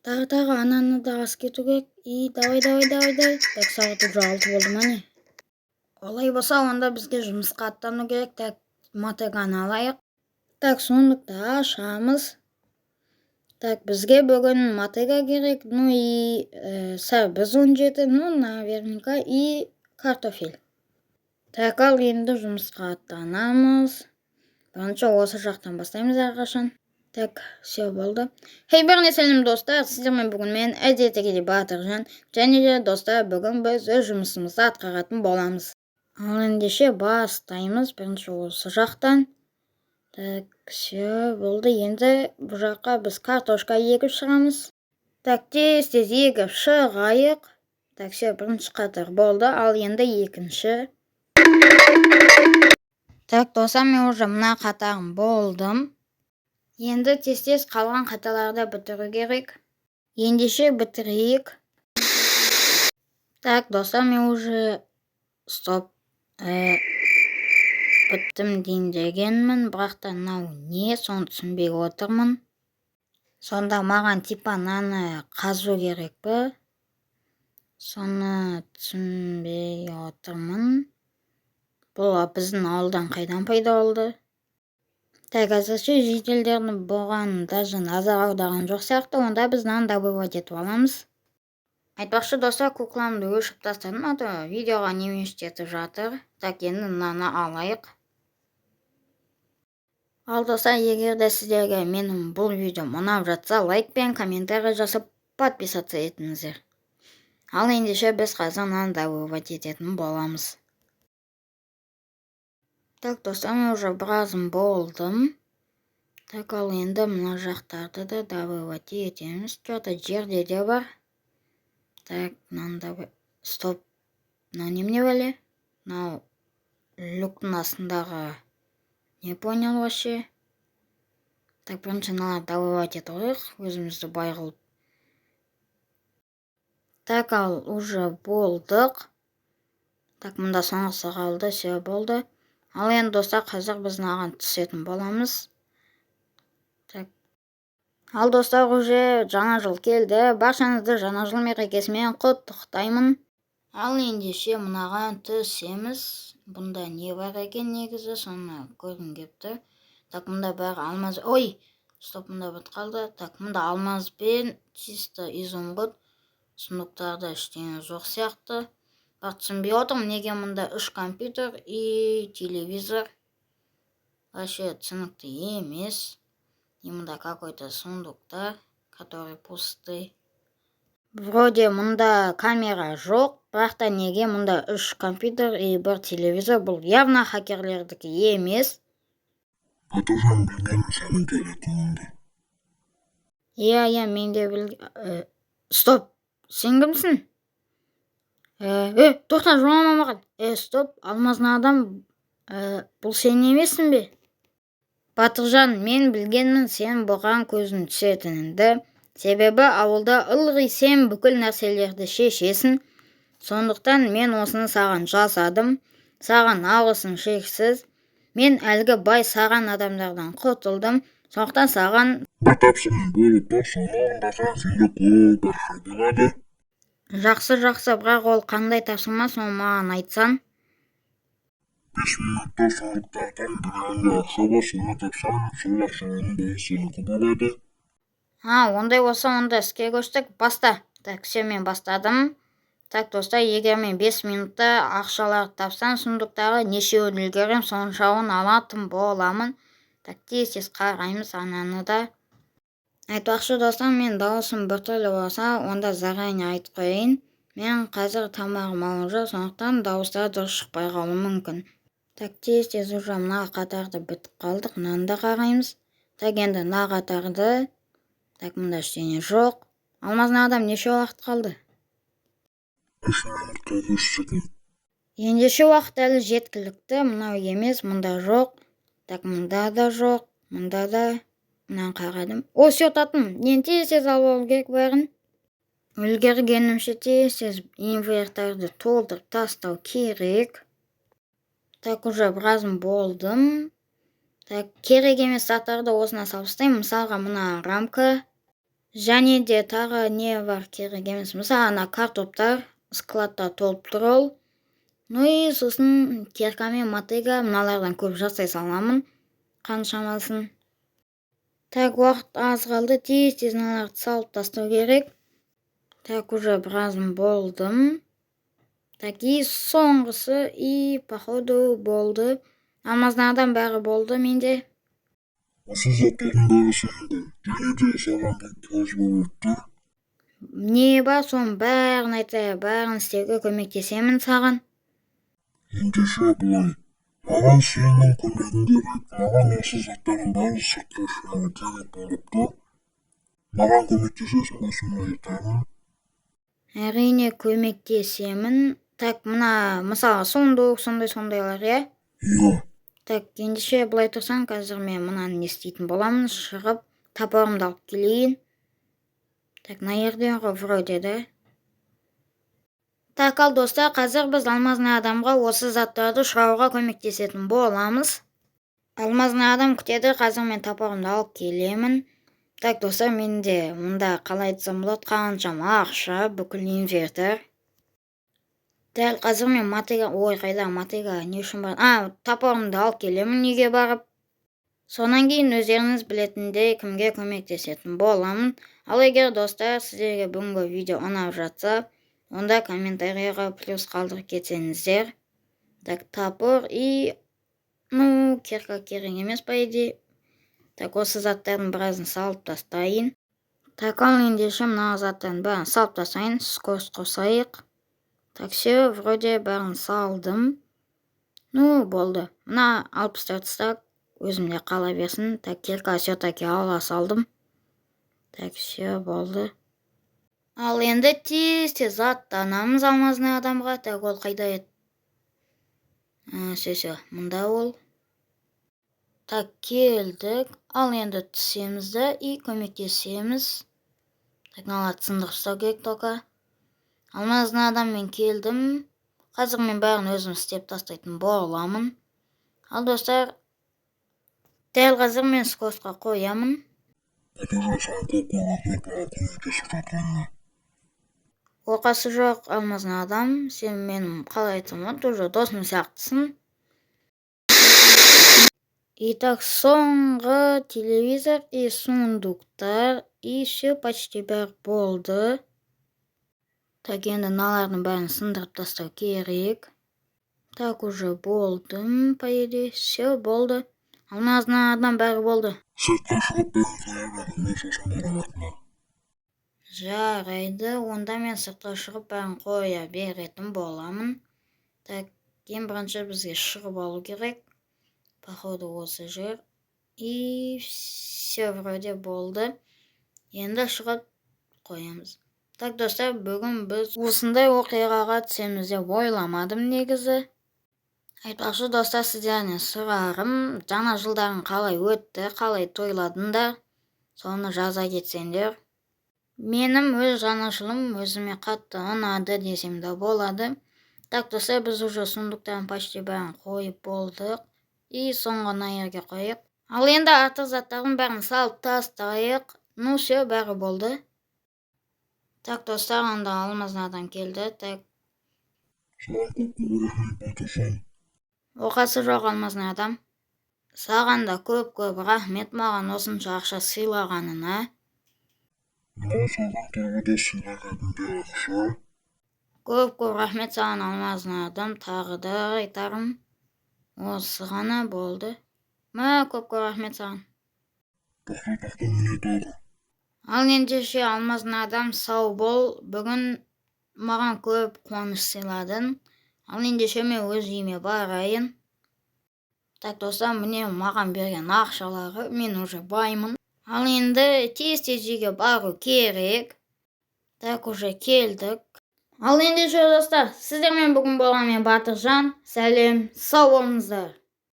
Тағы ананы да ас кету керек. Давай. Так, сағат уже 6 болды ма не? Олай болса, онда бізге жұмысқа аттану керек. Так, мотыганы алайық. Так, сондықта ашамыз. Так, бізге бүгін мотыга керек. Ну и сәбіз 17, ну наверняка и картофель. Так, ал енді жұмысқа аттанамыз. Бірінші осы жақтан бастаймыз әрқашан. Так, все болды. Хейберне сәлем достар, сіздермен бүгін мен әдеттегідей Батыржан. Және де достар, бүгін біз өз жұмысымызды атқаратын боламыз. Ал ендеше бастаймыз бірінші осы жақтан. Так, все болды. Енді бұл жаққа біз картошка егіп шығамыз. Так, тез егіп шығайық. Так, все, бірінші қатар болды. Ал енді екінші. Так, достар, мен уже мына қатарым болдым. Енді тез қалған қаталарды бітіру керек. Ендеше бітірейік. Так, достар, мен уже біттім дейін дегенмін. Бірақта мынау не, соны түсінбей отырмын. Сонда маған типа мынаны қазу керек пе? Соны түсінбей отырмын. Бұл біздің ауылдан қайдан пайда болды? Так, әзірше жителдерді бұған даже назар аударған жоқ сияқты, онда біз наны добывать етіп аламыз. Айтпақшы достар, кукламды өшіп тастадым, ата видеоға немеш етіп жатыр. Так, енді мынаны алайық. Ал достар, егер де сіздерге менің бұл видео ұнап жатса, лайк пен комментарий жасап подписаться етіңіздер. Ал ендеше біз қазір мынаны добывать ететін боламыз. Так, достар, мен уже біразым болдым. Так, ал енді мына жақтарды да добывать етеміз. Что-то жерде де бар. Так, мынаны стоп. Мынау немене бәле? Мынау люктың астындағы не понял вообще? Так, бірінші мынаны добывать етіп алайық, өзімізді бай қылып. Так, ал уже болдық. Так, мұнда соңғысы қалды, все болды. Ал енді достар, қазір біз мынаған түсетін боламыз. Так. Ал достар, уже жаңа жыл келді. Баршаңызды жаңа жыл мерекесімен құттықтаймын. Ал ендеше мынаған түсеміз. Бұнда не бар екен негізі, соны көргім кепті. Так, мұнда бәрі алмаз. Ой, стоп, мұнда бітіп қалды. Так, мұнда алмаз бен чисто изумруд. Сундықтарда ештеңе жоқ сияқты. Бірақ түсінбей отырмын, неге мұнда 3 компьютер и телевизор. Вообще түсінікті емес. И мұнда какой-то сундуктар, который пусты. Вроде мұнда камера жоқ, бірақ та неге мұнда 3 компьютер и 1 телевизор. Бұл явно хакерлердікі емес. Батыржан, білген сенің телефоныңды. Иә, мен де білген. Стоп, сен кімсің? Тоқта, жолама маған. Стоп, алмазын адам, бұл сен емессің бе? Батыржан, мен білгенмін сен бұған көзін түсетініңді. Себебі ауылда ылғи сен бүкіл нәрселерді шешесің. Сондықтан мен осыны саған жасадым. Саған алғысым шексіз. Мен әлгі бай саған адамдардан құтылдым. Сондықтан саған Батапсың болып та соңында сенде қол барша болады. Жақсы, бірақ ол қандай тапсырма, соны маған айтсан. 5 минутта сундықтардан бірінде ақша бар, соны тапсаң, сол ақшаның бәрі сенікі болады. Ондай болса, онда іске көштік. Баста. Так, все, мен бастадым. Так, достар, егер мен 5 минутта ақшаларды тапсам, сундықтағы нешеуін үлгерем, соншауын алатын боламын. Так, тез қараймыз ананы да. Айтпақшы достар, мен дауысым біртүрлі болса, онда заранее айтып қояйын. Мен қазір тамағым алып жүр, сондықтан дауыстар дұрыс шықпай қалуы мүмкін. Так, тез уже мына қатарды бітіп қалдық, мынаны да қараймыз. Так, енді мына қатарды. Так, мұнда ештеңе жоқ. Алмазын адам неше уақыт қалды? 3 минутқа 3 секунд. Ендеше уақыт әлі жеткілікті, мынау емес, мұнда жоқ. Так, мұнда да жоқ, мұнда да. Мынаны қарадым. Все, таттым. Мен тез алып алу керек бәрін. Үлгергенімше тез инвентарды толтырып тастау керек. Так, уже біразым болдым. Так, керек емес заттарды осына салып тастаймын. Мысалға, мына рамка. Және де тағы не бар керек емес. Мысалы, ана картоптар складта толып тұр ол. Ну и сосын кирка мен мотыга мыналардан көп жасай саламын. Қаншамасын. Так, уақыт аз қалды. Тез мыналарды салып тастау керек. Так, уже біразым болдым. Так, и соңғысы, и походу болды. Алмазнардан бәрі болды менде. Осы заттардың бәрі сенде. Және де саған бір просьба болып тұр. Не бар, соның бәрін айта, бәрін істеуге көмектесемін саған. Ендеше былай. Маған сенің көмегің керек. Маған осы заттардың бәрін сыртқа шығару керек болып тұр. Маған көмектесесің бе соны айтамын. Әрине көмектесемін. Так, мына мысалы сундук сондайлар, иә? Иә. Так, ендеше былай тұрсаң, қазір мен мынаны не істейтін боламын, шығып топорымды алып келейін. Так, мына жерде ғой вроде да. Так, ал достар, қазір біз алмазный адамға осы заттарды шығаруға көмектесетін боламыз. Алмазный адам күтеді, қазір мен топорымды алып келемін. Так, достар, менде мұнда қалай айтсам болады, қаншама ақша, бүкіл инвентар. Дәл қазір мен мотыга, қайда мотыга, не үшін бар? Топорымды алып келемін үйге барып. Сонан кейін өздеріңіз білетіндей кімге көмектесетін боламын. Ал егер достар, сіздерге бүгінгі видео ұнап жатса, онда комментарийға плюс қалдырып кетсеңіздер. Так, топор и кирка керек емес по идее. Так, осы заттардың біразын салып тастайын. Так, ал ендеше мына заттардың бәрін салып тастайын, скорость қосайық. Так, все, вроде бәрін салдым. Болды. Мына 64 стак өзімде қала берсін. Так, кирка все-таки ала салдым. Так, все, болды. Ал енді тез аттанамыз алмазный адамға. Так, ол қайда еді? Все, мұнда ол. Так, келдік. Ал енді түсеміз да и көмектесеміз. Так, мыналарды сындырып тастау керек тоқа. Алмазный адаммен келдім. Қазір мен бәрін өзім істеп тастайтын боламын. Ал достар, дәл қазір мен скоростқа қоямын. Оқасы жоқ, алмазный адам, сен менің қалай айтсам болады, уже досым сияқтысың. И так, соңғы телевизор и сундуктар, и все почти бәрі болды. Так, енді мыналардың бәрін сындырып тастау керек. Так, уже болдым, по идее, все болды. Алмазный адам бәрі болды. Сыртқа шығып бәрін қоя бер, мен сосын барамын. Жарайды, онда мен сыртқа шығып бәрін қоя беретін боламын. Так, ең бірінші бізге шығып алу керек. Походу осы жер. И все вроде болды. Енді шығып қоямыз. Так, достар, бүгін біз осындай оқиғаға түсеміз деп ойламадым негізі. Айтпақшы достар, сіздерден сұрағым, жаңа жылдарың қалай өтті, қалай тойладыңдар, соны жаза кетсеңдер. Менің өз жаңа жылым өзіме қатты ұнады десем де болады. Так, достар, біз уже сундуктарын почти бәрін қойып болдық. И соңғы жерге қойып. Ал енді артық заттардың бәрін салып тастайық. Все, бәрі болды. Так, достар, онда алмазный адам келді. Так. Оқасы жоқ алмазный адам. Саған да көп рахмет маған осынша ақша сыйлағанына. Саған тұрғыда сыйлағанымда ақша. Көп рахмет саған алмазный адам, тағы да айтарым. Осы ғана болды. Көп рахмет саған. Тоқта, міне тағы. Ал ендеше алмазный адам, сау бол. Бүгін маған көп қуаныш сыйладың. Ал ендеше мен өз үйіме барайын. Так, достар, міне маған берген ақшалары, мен уже баймын. Ал енді тез үйге бару керек. Так, уже келдік. Ал ендеше достар, сіздермен бүгін болған мен Батыржан. Сәлем, сау болыңыздар.